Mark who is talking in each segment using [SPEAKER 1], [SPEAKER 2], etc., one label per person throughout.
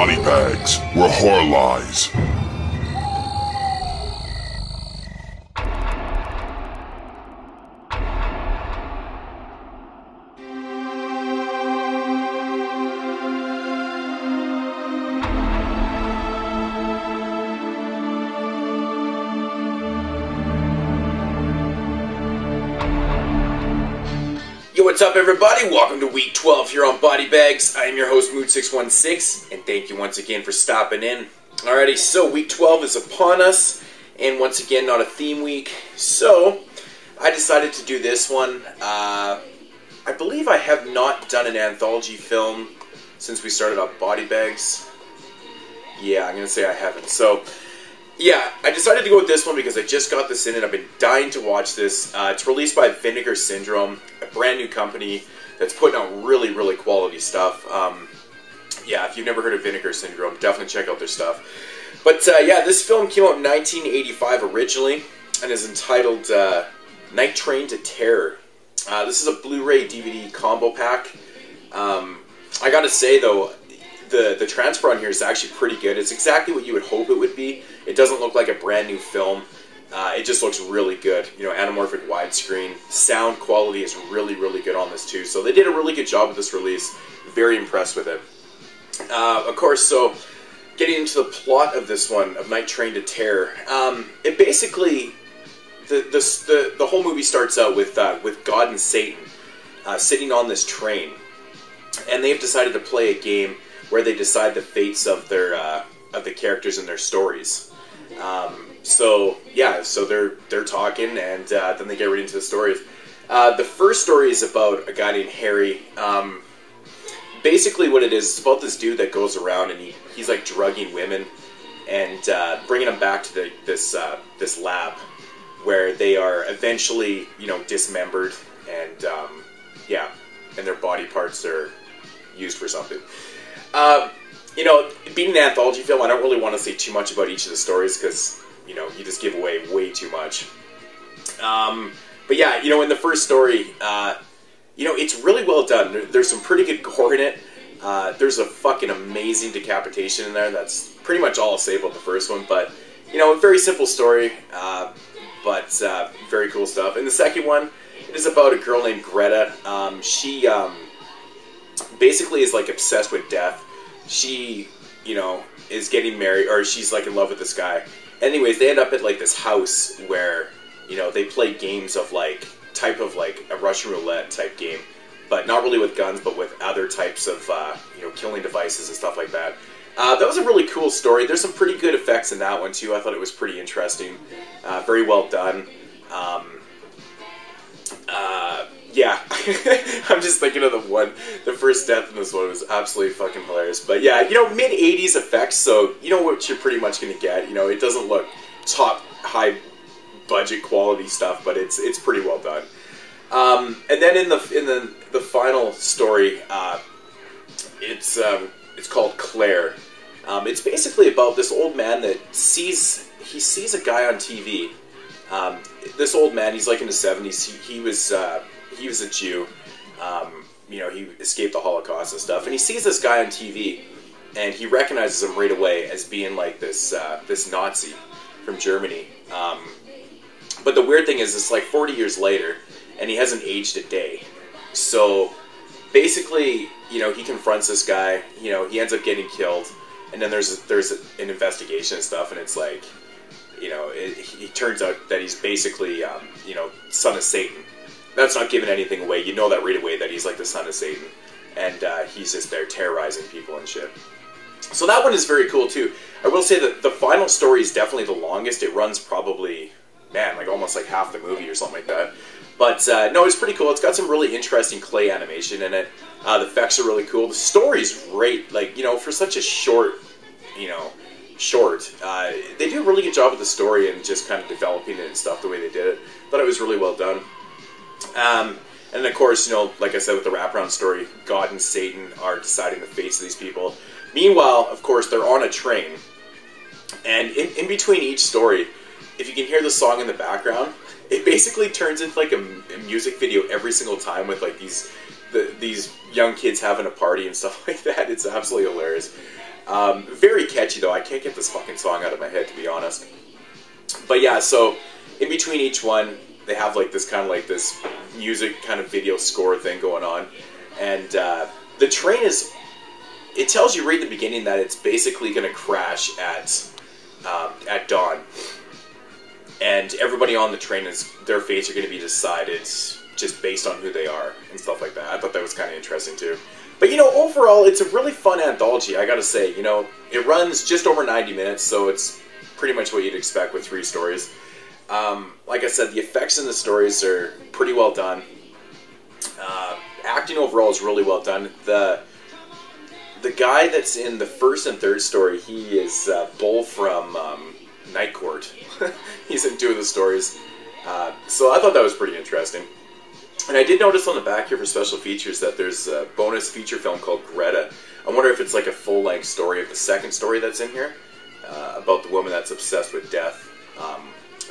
[SPEAKER 1] body bags where horror lies.
[SPEAKER 2] What's up, everybody? Welcome to week 12 here on Body Bags. I am your host, Moodz616, and thank you once again for stopping in. Alrighty, so week 12 is upon us, and once again, not a theme week. So, I decided to do this one. I believe I have not done an anthology film since we started up Body Bags. Yeah, I'm going to say I haven't. So, yeah, I decided to go with this one because I just got this in and I've been dying to watch this. It's released by Vinegar Syndrome, a brand new company that's putting out really, really quality stuff. Yeah, if you've never heard of Vinegar Syndrome, definitely check out their stuff. But yeah, this film came out in 1985 originally and is entitled Night Train to Terror. This is a Blu-ray DVD combo pack. I gotta say though, the transfer on here is actually pretty good. It's exactly what you would hope it would be. It doesn't look like a brand new film. It just looks really good. You know, anamorphic widescreen. Sound quality is really, really good on this too. So they did a really good job with this release. Very impressed with it. Of course, so getting into the plot of this one, of Night Train to Terror, it basically, the whole movie starts out with God and Satan sitting on this train. And they've decided to play a game where they decide the fates of their of the characters in their stories. So yeah, so they're talking, and then they get right into the stories. The first story is about a guy named Harry. Basically, what it is, it's about this dude that goes around and he's like drugging women and bringing them back to this lab where they are eventually, you know, dismembered and yeah, and their body parts are used for something. You know, being an anthology film, I don't really want to say too much about each of the stories because, you know, you just give away way too much. But yeah, you know, in the first story, you know, it's really well done. There's some pretty good gore in it. There's a fucking amazing decapitation in there. That's pretty much all I'll say about the first one. But, you know, a very simple story, but very cool stuff. And the second one, it is about a girl named Greta. She basically is like obsessed with death. She, you know, is getting married, or she's like in love with this guy. Anyways, they end up at like this house where, you know, they play games of like, type of like a Russian roulette type game, but not really with guns, but with other types of, you know, killing devices and stuff like that. That was a really cool story. There's some pretty good effects in that one too. I thought it was pretty interesting. Very well done. Yeah, I'm just thinking of the first death in this one was absolutely fucking hilarious. But yeah, you know, mid-80s effects, so you know what you're pretty much going to get. You know, it doesn't look top, high budget quality stuff, but it's pretty well done. And then in the final story, it's called Claire. It's basically about this old man that sees a guy on TV. This old man, he's like in his 70s. He was a Jew. You know, he escaped the Holocaust and stuff. And he sees this guy on TV, and he recognizes him right away as being like this Nazi from Germany. But the weird thing is, it's like 40 years later, and he hasn't aged a day. So basically, you know, he confronts this guy. You know, he ends up getting killed, and then there's an investigation and stuff, and it's like, you know, it turns out that he's basically, you know, son of Satan. That's not giving anything away. You know that right away that he's like the son of Satan. And he's just there terrorizing people and shit. So that one is very cool too. I will say that the final story is definitely the longest. It runs probably, man, like almost like half the movie or something like that. But no, it's pretty cool. It's got some really interesting clay animation in it. The effects are really cool. The story's great. Like, you know, for such a short, you know, they do a really good job with the story and just kind of developing it and stuff the way they did it. Thought it was really well done. And then of course, you know, like I said with the wraparound story, God and Satan are deciding the fates of these people. Meanwhile, of course, they're on a train. And in between each story, if you can hear the song in the background, it basically turns into like a music video every single time with like these young kids having a party and stuff like that. It's absolutely hilarious. Very catchy though. I can't get this fucking song out of my head, to be honest. But yeah, so in between each one, they have like this kind of like this music kind of video score thing going on. And the train is, it tells you right at the beginning that it's basically going to crash at dawn. And everybody on the train, their fates are going to be decided just based on who they are and stuff like that. I thought that was kind of interesting too. But, you know, overall, it's a really fun anthology, I gotta say. You know, it runs just over 90 minutes, so it's pretty much what you'd expect with 3 stories. Like I said, the effects in the stories are pretty well done. Acting overall is really well done. The guy that's in the first and third story, he is Bull from Night Court. He's in 2 of the stories. So I thought that was pretty interesting. And I did notice on the back here for special features that there's a bonus feature film called Greta. I wonder if it's like a full-length story of the second story that's in here, about the woman that's obsessed with death.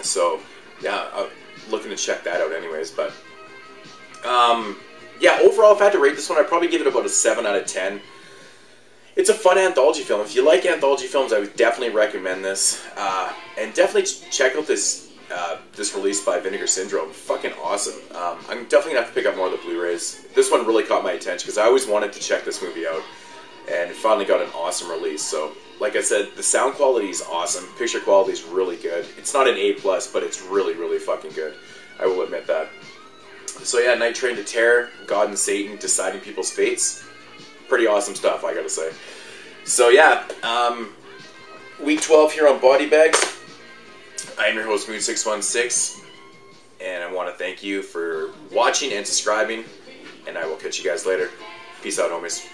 [SPEAKER 2] So, yeah, I'm looking to check that out anyways. But, yeah, overall, if I had to rate this one, I'd probably give it about a 7 out of 10. It's a fun anthology film. If you like anthology films, I would definitely recommend this. And definitely check out this release by Vinegar Syndrome. Fucking awesome. I'm definitely going to have to pick up more of the Blu-rays. This one really caught my attention because I always wanted to check this movie out. And it finally got an awesome release. So, like I said, the sound quality is awesome. Picture quality is really good. It's not an A+, but it's really, really fucking good. I will admit that. So yeah, Night Train to Terror, God and Satan, Deciding People's Fates. Pretty awesome stuff, I gotta say. So yeah, week 12 here on Body Bags. I am your host, Moodz616, and I want to thank you for watching and subscribing, and I will catch you guys later. Peace out, homies.